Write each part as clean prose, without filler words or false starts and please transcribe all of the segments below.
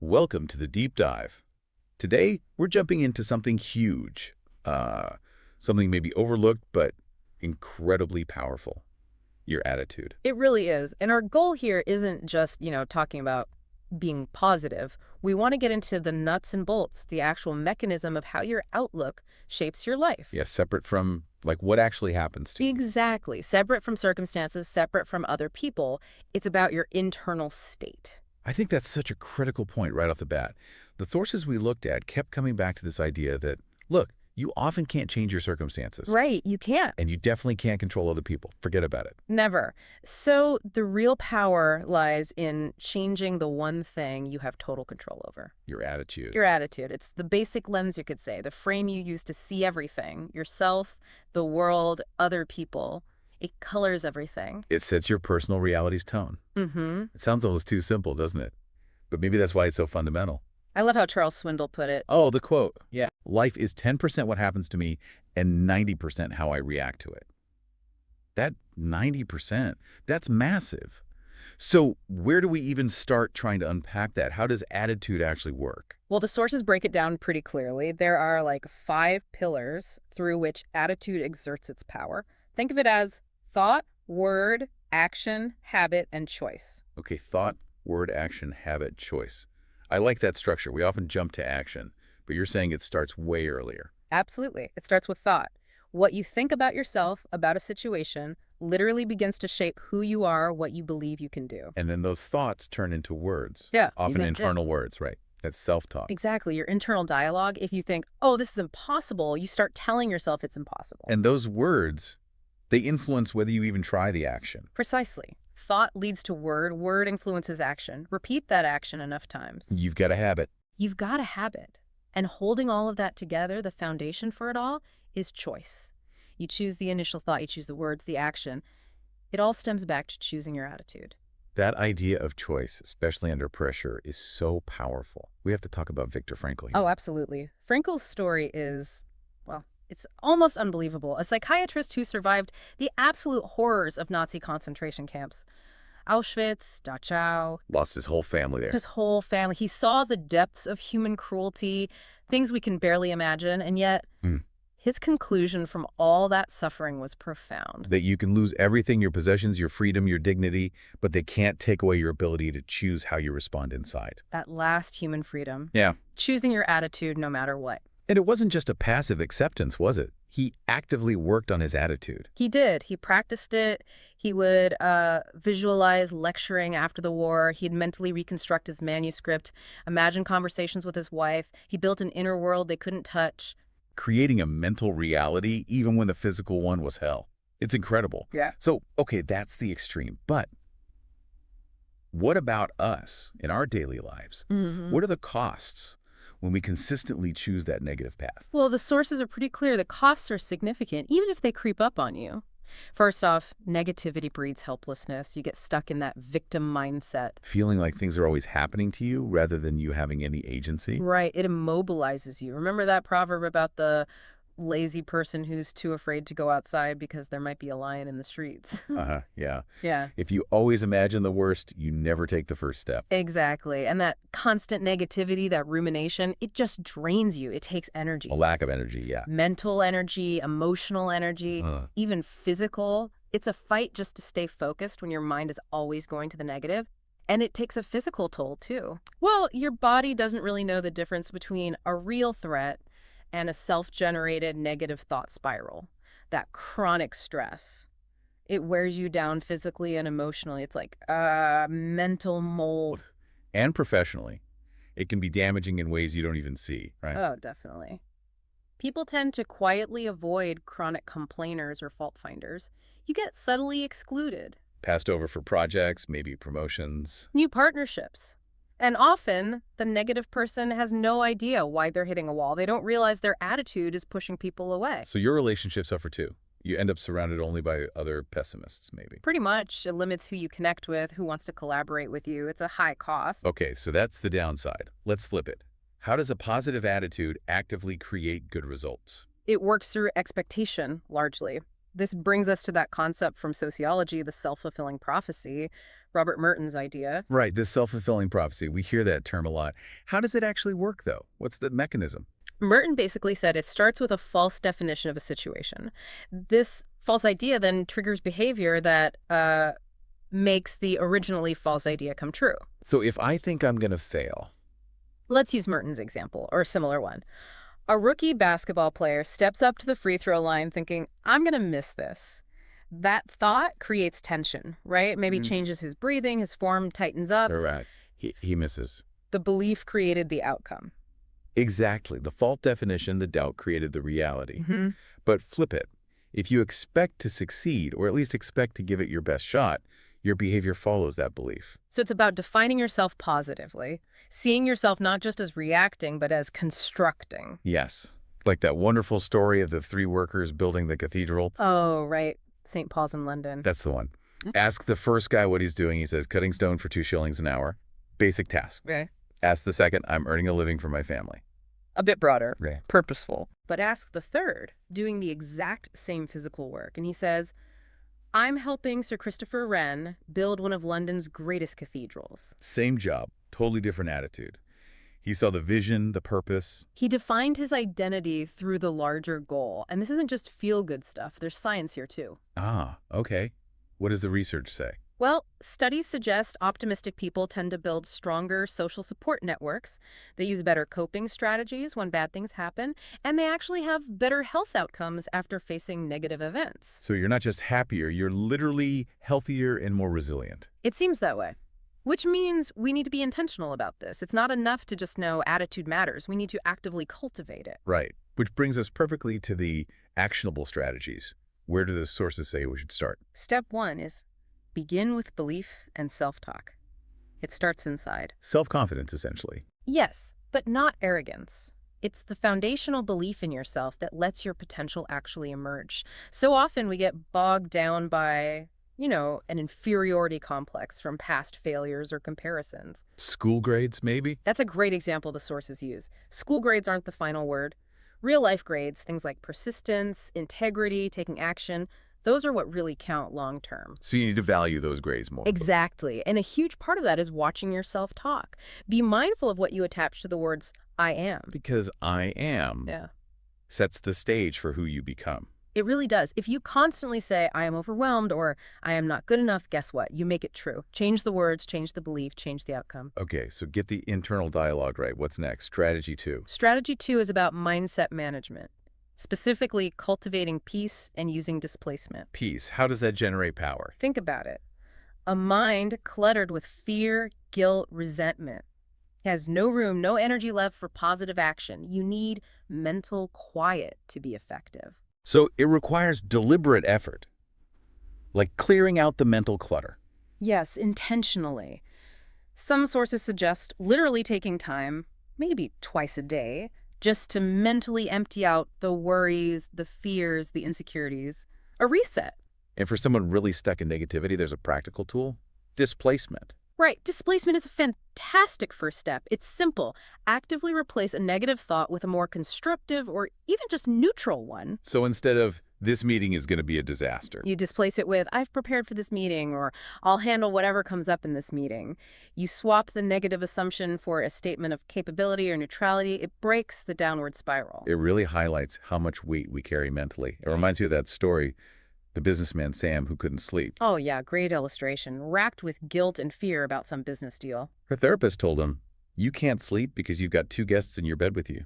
Welcome to the deep dive. Today, we're jumping into something huge, something maybe overlooked but incredibly powerful, your attitude. It really is. And our goal here isn't just, talking about being positive. We want to get into the nuts and bolts, the actual mechanism of how your outlook shapes your life. Yeah, separate from, like, what actually happens to you. Exactly. Separate from circumstances, separate from other people. It's about your internal state. I think that's such a critical point right off the bat. The sources we looked at kept coming back to this idea that, look, you often can't change your circumstances, Right. You can't. and you definitely can't control other people. Forget about it. Never. So the real power lies in changing the one thing you have total control over. Your attitude. Your attitude. It's the basic lens, you could say, the frame you use to see everything, yourself, the world, other people. It colors everything. It sets your personal reality's tone. Mm-hmm. It sounds almost too simple, doesn't it? But maybe that's why it's so fundamental. I love how Charles Swindoll put it. Oh, the quote. Yeah. Life is 10% what happens to me and 90% how I react to it. That 90%, that's massive. So where do we even start trying to unpack that? How does attitude actually work? Well, the sources break it down pretty clearly. There are like 5 pillars through which attitude exerts its power. Think of it as thought, word, action, habit, and choice. Okay, thought, word, action, habit, choice. I like that structure. We often jump to action, but you're saying it starts way earlier. Absolutely. It starts with thought. What you think about yourself, about a situation, literally begins to shape who you are, what you believe you can do. And then those thoughts turn into words. Yeah. Often internal words, right? That's self-talk. Exactly. Your internal dialogue, if you think, oh, this is impossible, you start telling yourself it's impossible. And those words, they influence whether you even try the action. Precisely. Thought leads to word. Word influences action. Repeat that action enough times. You've got a habit. You've got a habit. And holding all of that together, the foundation for it all, is choice. You choose the initial thought, you choose the words, the action. It all stems back to choosing your attitude. That idea of choice, especially under pressure, is so powerful. We have to talk about Viktor Frankl here. Oh, absolutely. Frankl's story is, well, it's almost unbelievable. A psychiatrist who survived the absolute horrors of Nazi concentration camps. Auschwitz, Dachau, Lost his whole family there. his whole family. He saw the depths of human cruelty, things we can barely imagine, and yet his conclusion from all that suffering was profound. That you can lose everything, your possessions, your freedom, your dignity, but they can't take away your ability to choose how you respond inside. That last human freedom. Yeah. Choosing your attitude no matter what. And it wasn't just a passive acceptance, was it? He actively worked on his attitude. He did. He practiced it. He would visualize lecturing after the war. He'd mentally reconstruct his manuscript, imagine conversations with his wife. He built an inner world they couldn't touch. Creating a mental reality even when the physical one was hell. It's incredible. Yeah. So, okay, that's the extreme. But what about us in our daily lives? What are the costs when we consistently choose that negative path? Well, the sources are pretty clear. The costs are significant, even if they creep up on you. First off, negativity breeds helplessness. You get stuck in that victim mindset. Feeling like things are always happening to you rather than you having any agency? Right. It immobilizes you. Remember that proverb about the lazy person who's too afraid to go outside because there might be a lion in the streets? Yeah. Yeah. If you always imagine the worst, you never take the first step. Exactly. And that constant negativity, that rumination, it just drains you. It takes energy. A lack of energy, yeah. Mental energy, emotional energy, even physical. It's a fight just to stay focused when your mind is always going to the negative. And it takes a physical toll, too. Well, your body doesn't really know the difference between a real threat and a self-generated negative thought spiral. That chronic stress. It wears you down physically and emotionally. It's like mental mold. And professionally. It can be damaging in ways you don't even see, right? Oh, definitely. People tend to quietly avoid chronic complainers or fault finders. You get subtly excluded. Passed over for projects, maybe promotions. New partnerships. And often, the negative person has no idea why they're hitting a wall. They don't realize their attitude is pushing people away. So your relationships suffer too. You end up surrounded only by other pessimists, maybe. Pretty much. It limits who you connect with, who wants to collaborate with you. It's a high cost. Okay, so that's the downside. Let's flip it. How does a positive attitude actively create good results? It works through expectation, largely. This brings us to that concept from sociology, the self-fulfilling prophecy. Robert Merton's idea. Right, this self-fulfilling prophecy. We hear that term a lot. How does it actually work, though? What's the mechanism? Merton basically said it starts with a false definition of a situation. This false idea then triggers behavior that makes the originally false idea come true. So if I think I'm going to fail. Let's use Merton's example, or a similar one. A rookie basketball player steps up to the free throw line thinking, I'm going to miss this. That thought creates tension, right? Maybe changes his breathing, his form tightens up. Right. He misses. The belief created the outcome. Exactly. The false definition, the doubt created the reality. Mm-hmm. But flip it. If you expect to succeed, or at least expect to give it your best shot, your behavior follows that belief. So it's about defining yourself positively, seeing yourself not just as reacting, but as constructing. Yes. Like that wonderful story of the 3 workers building the cathedral. Oh, right. St. Paul's in London. That's the one. Ask the first guy what he's doing. He says, cutting stone for 2 shillings an hour. Basic task. Okay. Ask the second, I'm earning a living for my family. A bit broader. Right. Purposeful. But ask the third, doing the exact same physical work. And he says, I'm helping Sir Christopher Wren build one of London's greatest cathedrals. Same job, totally different attitude. He saw the vision, the purpose. He defined his identity through the larger goal. And this isn't just feel-good stuff. There's science here, too. Ah, okay. What does the research say? Well, studies suggest optimistic people tend to build stronger social support networks. They use better coping strategies when bad things happen, and they actually have better health outcomes after facing negative events. So you're not just happier, you're literally healthier and more resilient. It seems that way. Which means we need to be intentional about this. It's not enough to just know attitude matters. We need to actively cultivate it. Right. Which brings us perfectly to the actionable strategies. Where do the sources say we should start? Step 1 is begin with belief and self-talk. It starts inside. Self-confidence, essentially. Yes, but not arrogance. It's the foundational belief in yourself that lets your potential actually emerge. So often we get bogged down by, an inferiority complex from past failures or comparisons. School grades, maybe? That's a great example the sources use. School grades aren't the final word. Real-life grades, things like persistence, integrity, taking action, those are what really count long-term. So you need to value those grades more. Exactly. And a huge part of that is watching yourself talk. Be mindful of what you attach to the words, I am. Because I am sets the stage for who you become. It really does. If you constantly say, I am overwhelmed or I am not good enough, guess what? You make it true. Change the words, change the belief, change the outcome. Okay, so get the internal dialogue right. What's next? Strategy 2. Strategy 2 is about mindset management, specifically cultivating peace and using displacement. Peace. How does that generate power? Think about it. A mind cluttered with fear, guilt, resentment has no room, no energy left for positive action. You need mental quiet to be effective. So it requires deliberate effort, like clearing out the mental clutter. Yes, intentionally. Some sources suggest literally taking time, maybe twice a day, just to mentally empty out the worries, the fears, the insecurities. A reset. And for someone really stuck in negativity, there's a practical tool: displacement. Right. Displacement is a fantastic first step. It's simple. Actively replace a negative thought with a more constructive or even just neutral one. So instead of, this meeting is going to be a disaster, You displace it with, I've prepared for this meeting, or I'll handle whatever comes up in this meeting. You swap the negative assumption for a statement of capability or neutrality. It breaks the downward spiral. it really highlights how much weight we carry mentally. It reminds me of that story, the businessman Sam who couldn't sleep. Oh yeah, great illustration. Racked with guilt and fear about some business deal. Her therapist told him, you can't sleep because you've got 2 guests in your bed with you.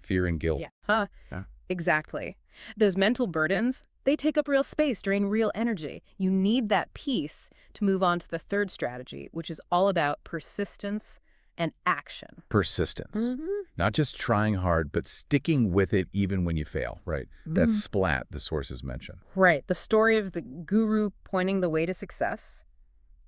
Fear and guilt. Huh. Yeah. Exactly. Those mental burdens, they take up real space, drain real energy. You need that peace to move on to the third strategy, which is all about persistence and action. Persistence. Not just trying hard, but sticking with it even when you fail, right? That splat the sources mention. Right. The story of the guru pointing the way to success,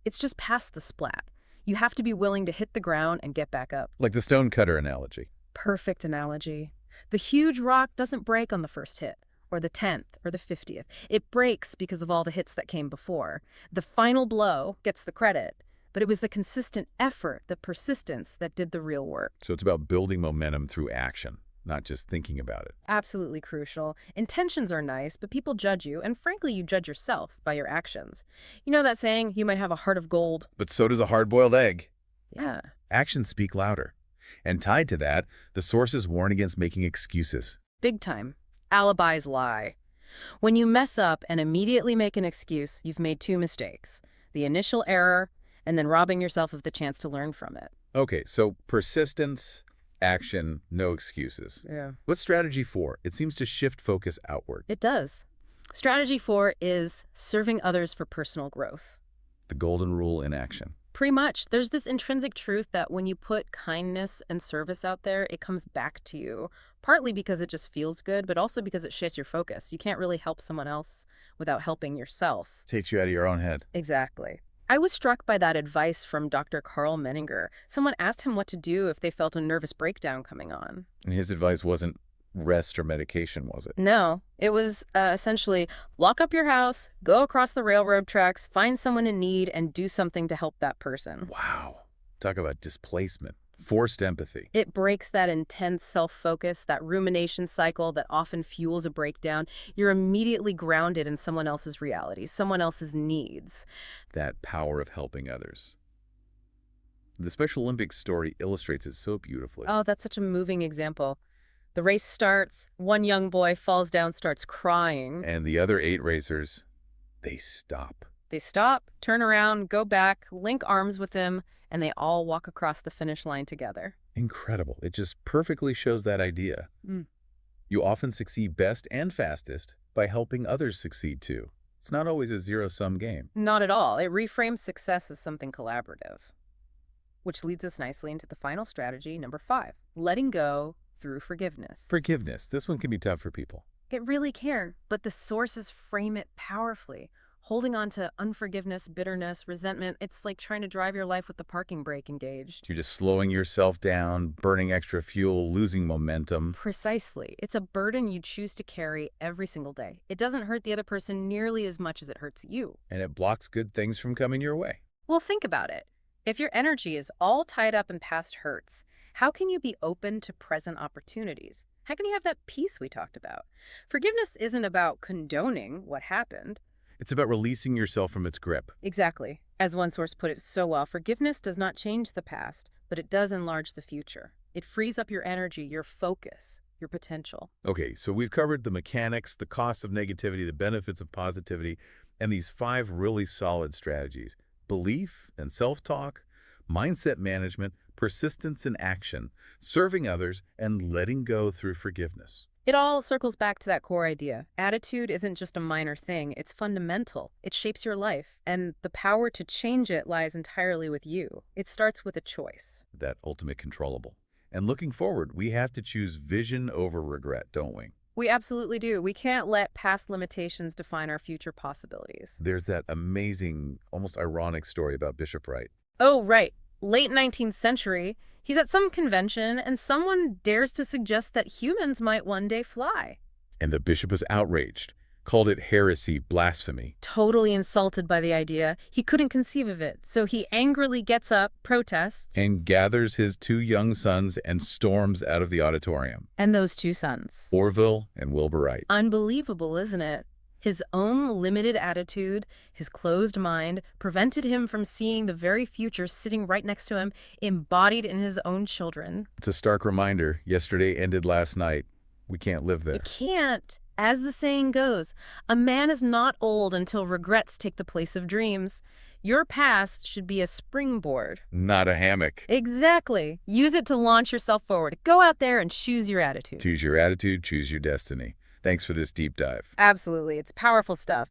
it's just past the splat. You have to be willing to hit the ground and get back up. Like the stonecutter analogy. Perfect analogy. The huge rock doesn't break on the first hit, or the 10th, or the 50th. It breaks because of all the hits that came before. The final blow gets the credit, but it was the consistent effort, the persistence that did the real work. So it's about building momentum through action, not just thinking about it. Absolutely crucial. Intentions are nice, but people judge you, and frankly, you judge yourself by your actions. You know that saying, you might have a heart of gold? But so does a hard-boiled egg. Yeah. Actions speak louder. And tied to that, the sources warn against making excuses. Big time. Alibis lie. When you mess up and immediately make an excuse, you've made two mistakes. The initial error, and then robbing yourself of the chance to learn from it. Okay, so persistence, action, no excuses. Yeah. What's strategy 4? It seems to shift focus outward. It does. Strategy 4 is serving others for personal growth. The golden rule in action. Pretty much. There's this intrinsic truth that when you put kindness and service out there, it comes back to you. Partly because it just feels good, but also because it shifts your focus. You can't really help someone else without helping yourself. Takes you out of your own head. Exactly. I was struck by that advice from Dr. Carl Menninger. Someone asked him what to do if they felt a nervous breakdown coming on. And his advice wasn't rest or medication, was it? No, it was essentially lock up your house, go across the railroad tracks, find someone in need, and do something to help that person. Wow. Talk about displacement. Forced empathy. It breaks that intense self-focus, that rumination cycle that often fuels a breakdown. You're immediately grounded in someone else's reality, someone else's needs. That power of helping others. The Special Olympics story illustrates it so beautifully. Oh, that's such a moving example. The race starts, one young boy falls down, starts crying. And the other 8 racers, they stop. They stop, turn around, go back, link arms with him, and they all walk across the finish line together. Incredible. It just perfectly shows that idea. You often succeed best and fastest by helping others succeed too. It's not always a zero-sum game. Not at all. It reframes success as something collaborative. Which leads us nicely into the final strategy, number 5, letting go through forgiveness. Forgiveness. This one can be tough for people. It really can, but the sources frame it powerfully. Holding on to unforgiveness, bitterness, resentment, it's like trying to drive your life with the parking brake engaged. You're just slowing yourself down, burning extra fuel, losing momentum. Precisely. It's a burden you choose to carry every single day. It doesn't hurt the other person nearly as much as it hurts you. And it blocks good things from coming your way. Well, think about it. If your energy is all tied up in past hurts, how can you be open to present opportunities? How can you have that peace we talked about? Forgiveness isn't about condoning what happened. It's about releasing yourself from its grip. Exactly. As one source put it so well, forgiveness does not change the past, but it does enlarge the future. It frees up your energy, your focus, your potential. Okay, so we've covered the mechanics, the cost of negativity, the benefits of positivity, and these 5 really solid strategies. Belief and self-talk, mindset management, persistence in action, serving others, and letting go through forgiveness. It all circles back to that core idea. Attitude isn't just a minor thing, it's fundamental. It shapes your life, and the power to change it lies entirely with you. It starts with a choice. That ultimate controllable. And looking forward, we have to choose vision over regret, don't we? We absolutely do. We can't let past limitations define our future possibilities. There's that amazing, almost ironic story about Bishop Wright. Oh, right. Late 19th century, he's at some convention and someone dares to suggest that humans might one day fly. And the bishop was outraged, called it heresy, blasphemy. Totally insulted by the idea. He couldn't conceive of it, so he angrily gets up, protests. And gathers his 2 young sons and storms out of the auditorium. And those 2 sons. Orville and Wilbur Wright. Unbelievable, isn't it? His own limited attitude, his closed mind, prevented him from seeing the very future sitting right next to him, embodied in his own children. It's a stark reminder. Yesterday ended last night. We can't live there. You can't. As the saying goes, a man is not old until regrets take the place of dreams. Your past should be a springboard. Not a hammock. Exactly. Use it to launch yourself forward. Go out there and choose your attitude. Choose your attitude, choose your destiny. Thanks for this deep dive. Absolutely. It's powerful stuff.